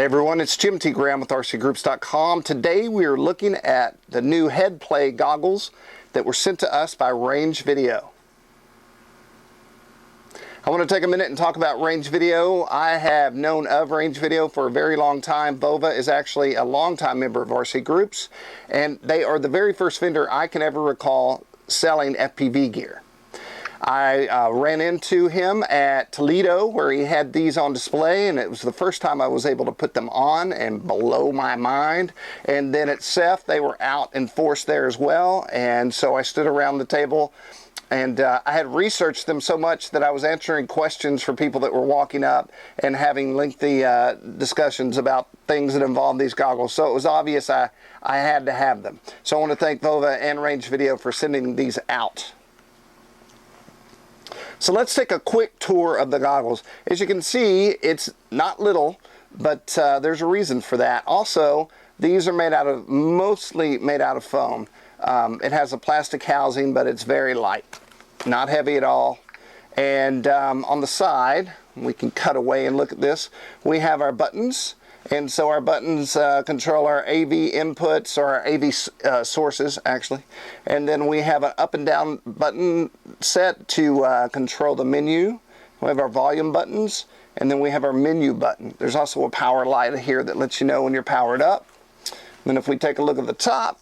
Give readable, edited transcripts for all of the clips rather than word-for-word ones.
Hey everyone, it's Jim T. Graham with RCGroups.com. Today we are looking at the new HeadPLAY goggles that were sent to us by Range Video. I want to take a minute and talk about Range Video. I have known of Range Video for a very long time. Bova is actually a longtime member of RC Groups, and they are the very first vendor I can ever recall selling FPV gear. I ran into him at Toledo where he had these on display, and it was the first time I was able to put them on and blow my mind. And then at CEF they were out in force there as well, and so I stood around the table and I had researched them so much that I was answering questions for people that were walking up and having lengthy discussions about things that involve these goggles. So it was obvious I had to have them. So I want to thank Bova and Range Video for sending these out. So let's take a quick tour of the goggles. As you can see, it's not little, but there's a reason for that. Also, these are mostly made out of foam. It has a plastic housing, but it's very light, not heavy at all. And on the side, we can cut away and look at this. We have our buttons. And so our buttons control our AV inputs, or our AV sources actually. And then we have an up and down button set to control the menu. We have our volume buttons, and then we have our menu button. There's also a power light here that lets you know when you're powered up. And if we take a look at the top,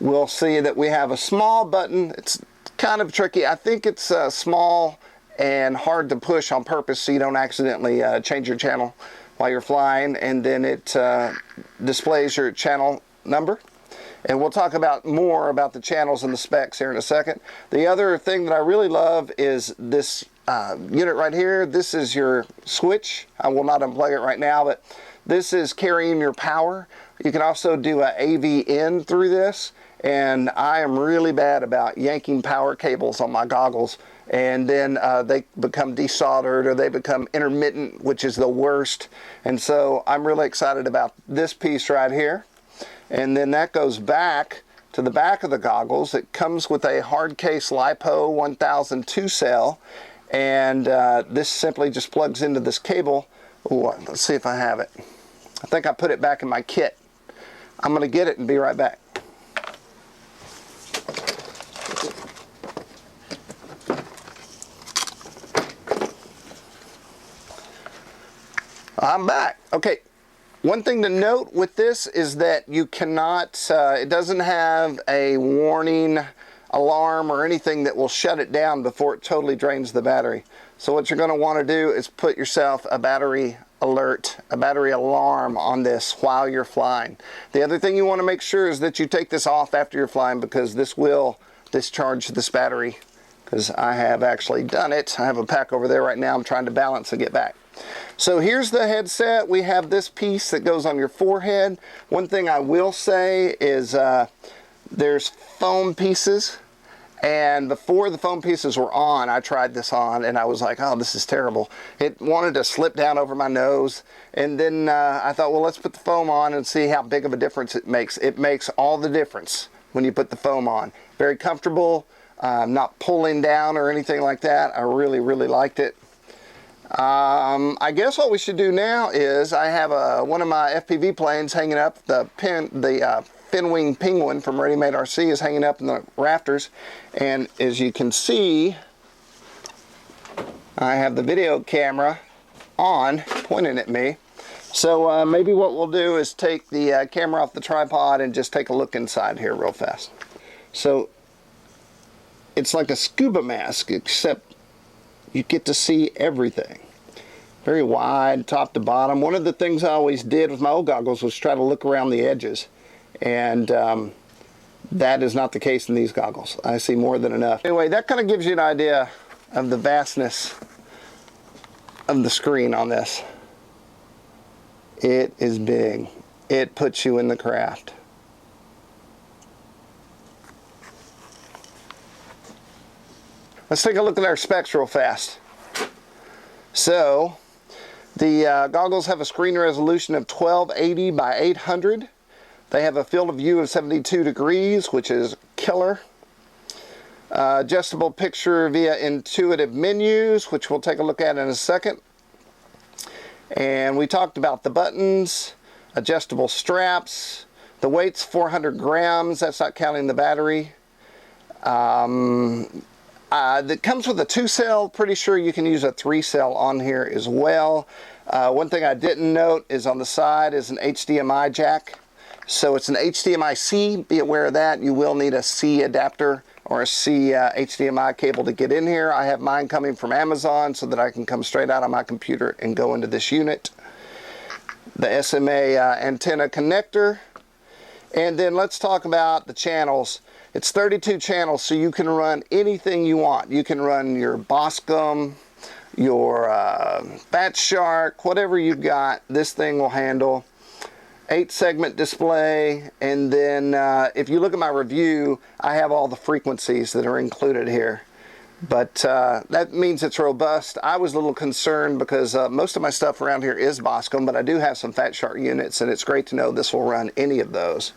we'll see that we have a small button. It's kind of tricky. I think it's small and hard to push on purpose so you don't accidentally change your channel while you're flying, and then it displays your channel number. And we'll talk more about the channels and the specs here in a second. The other thing that I really love is this unit right here. This is your switch. I will not unplug it right now, but this is carrying your power. You can also do an AV in through this, and I am really bad about yanking power cables on my goggles, and then they become desoldered or they become intermittent, which is the worst. And so I'm really excited about this piece right here. And then that goes back to the back of the goggles. It comes with a hard case LiPo 1002 cell, and this simply just plugs into this cable. Ooh, let's see if I have it. I think I put it back in my kit. I'm going to get it and be right back. I'm back. Okay, one thing to note with this is that you cannot, it doesn't have a warning alarm or anything that will shut it down before it totally drains the battery. So what you're going to want to do is put yourself a battery alert, a battery alarm on this while you're flying. The other thing you want to make sure is that you take this off after you're flying, because this will discharge this battery, because I have actually done it. I have a pack over there right now. I'm trying to balance and get back. So here's the headset. We have this piece that goes on your forehead. One thing I will say is there's foam pieces, and before the foam pieces were on, I tried this on and I was like, oh, this is terrible. It wanted to slip down over my nose, and then I thought, well, let's put the foam on and see how big of a difference it makes. It makes all the difference when you put the foam on. Very comfortable, not pulling down or anything like that. I really, really liked it. I guess what we should do now is I have one of my FPV planes hanging up. The Finwing Penguin from Ready Made RC is hanging up in the rafters, and as you can see, I have the video camera on pointing at me. So maybe what we'll do is take the camera off the tripod and just take a look inside here real fast. So it's like a scuba mask, except you get to see everything. Very wide, top to bottom. One of the things I always did with my old goggles was try to look around the edges, and that is not the case in these goggles. I see more than enough. Anyway, that kind of gives you an idea of the vastness of the screen on this. It is big. It puts you in the craft. Let's take a look at our specs real fast. So, the goggles have a screen resolution of 1280 by 800. They have a field of view of 72 degrees, which is killer. Adjustable picture via intuitive menus, which we'll take a look at in a second. And we talked about the buttons, adjustable straps. The weight's 400 grams. That's not counting the battery. That comes with a 2-cell. Pretty sure you can use a 3-cell on here as well. One thing I didn't note is on the side is an HDMI jack. So it's an HDMI-C. Be aware of that. You will need a C adapter or a C HDMI cable to get in here. I have mine coming from Amazon so that I can come straight out of my computer and go into this unit. The SMA antenna connector. And then let's talk about the channels. It's 32 channels, so you can run anything you want. You can run your Boscom, your Fat Shark, whatever you've got, this thing will handle. 8-segment display, and then if you look at my review, I have all the frequencies that are included here. But that means it's robust. I was a little concerned because most of my stuff around here is Boscom, but I do have some Fat Shark units, and it's great to know this will run any of those.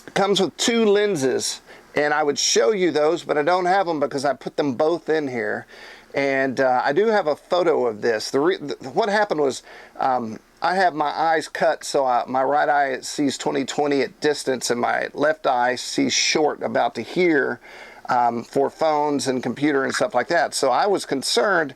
It comes with 2 lenses, and I would show you those, but I don't have them because I put them both in here. And I do have a photo of this. What happened was I have my eyes cut, so my right eye sees 20/20 at distance, and my left eye sees short about to here for phones and computer and stuff like that. So I was concerned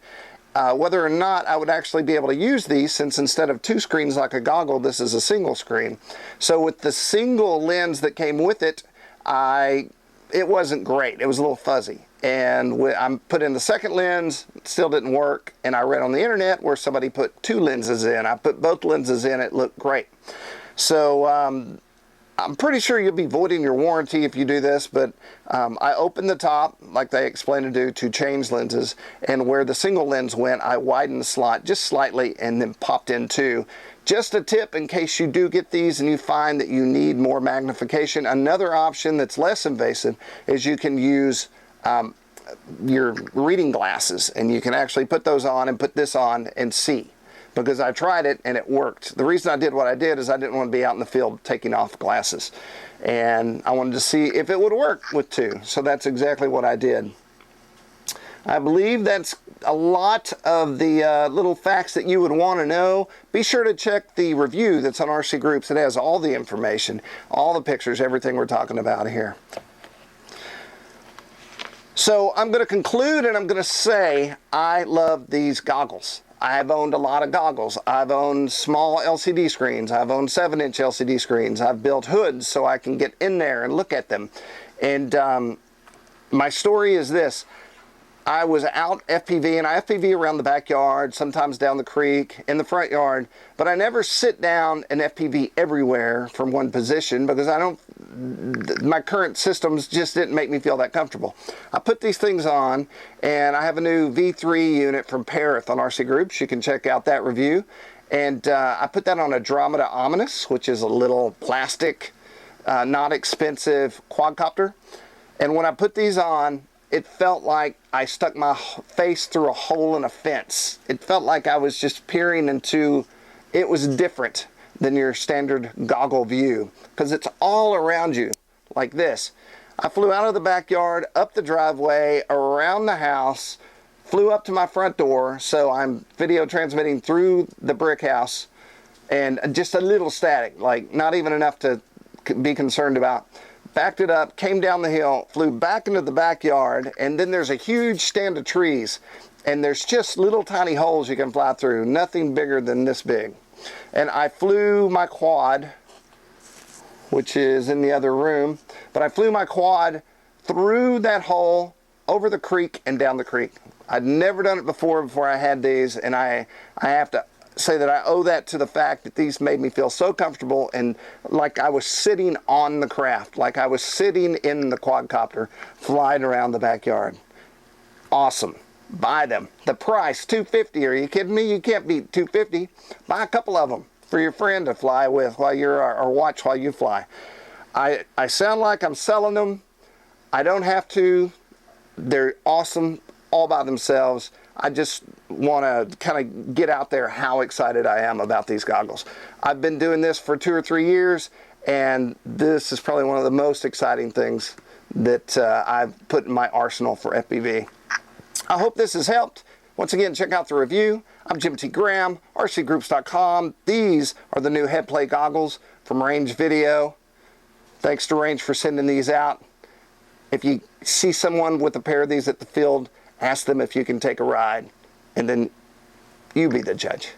whether or not I would actually be able to use these, since instead of 2 screens like a goggle, this is a single screen. So with the single lens that came with it, it wasn't great. It was a little fuzzy. And I put in the second lens, it still didn't work. And I read on the internet where somebody put 2 lenses in. I put both lenses in, it looked great. So I'm pretty sure you'll be voiding your warranty if you do this, but I opened the top, like they explained to do, to change lenses. And where the single lens went, I widened the slot just slightly and then popped in 2. Just a tip in case you do get these and you find that you need more magnification. Another option that's less invasive is you can use your reading glasses, and you can actually put those on and put this on and see, because I tried it and it worked. The reason I did what I did is I didn't want to be out in the field taking off glasses, and I wanted to see if it would work with 2, so that's exactly what I did. I believe that's a lot of the little facts that you would want to know. Be sure to check the review that's on RCGroups. It has all the information, all the pictures, everything we're talking about here. So I'm going to conclude, and I'm going to say I love these goggles. I've owned a lot of goggles. I've owned small LCD screens. I've owned 7-inch LCD screens. I've built hoods so I can get in there and look at them. And my story is this. I was out FPV, and I FPV around the backyard, sometimes down the creek, in the front yard, but I never sit down and FPV everywhere from one position because my current systems just didn't make me feel that comfortable. I put these things on, and I have a new V3 unit from Perth on RCGroups. You can check out that review. And I put that on a Andromeda Omnis, which is a little plastic, not expensive quadcopter. And when I put these on, it felt like I stuck my face through a hole in a fence. It felt like I was just peering into, it was different than your standard goggle view because it's all around you like this. I flew out of the backyard, up the driveway, around the house, flew up to my front door, so I'm video transmitting through the brick house, and just a little static, like not even enough to be concerned about. Backed it up, came down the hill, flew back into the backyard, and then there's a huge stand of trees, and there's just little tiny holes you can fly through, nothing bigger than this big. And I flew my quad, which is in the other room, but I flew my quad through that hole, over the creek and down the creek. I'd never done it before I had these, and I have to say that I owe that to the fact that these made me feel so comfortable and like I was sitting on the craft, like I was sitting in the quadcopter flying around the backyard. Awesome. Buy them. The price, $250. Are you kidding me? You can't beat $250. Buy a couple of them for your friend to fly with while you're, or watch while you fly. I sound like I'm selling them. I don't have to. They're awesome all by themselves. I just want to kind of get out there how excited I am about these goggles. I've been doing this for 2 or 3 years, and this is probably one of the most exciting things that I've put in my arsenal for FPV. I hope this has helped. Once again, check out the review. I'm Jim T. Graham, RCGroups.com. These are the new HeadPLay goggles from Range Video. Thanks to Range for sending these out. If you see someone with a pair of these at the field, ask them if you can take a ride, and then you be the judge.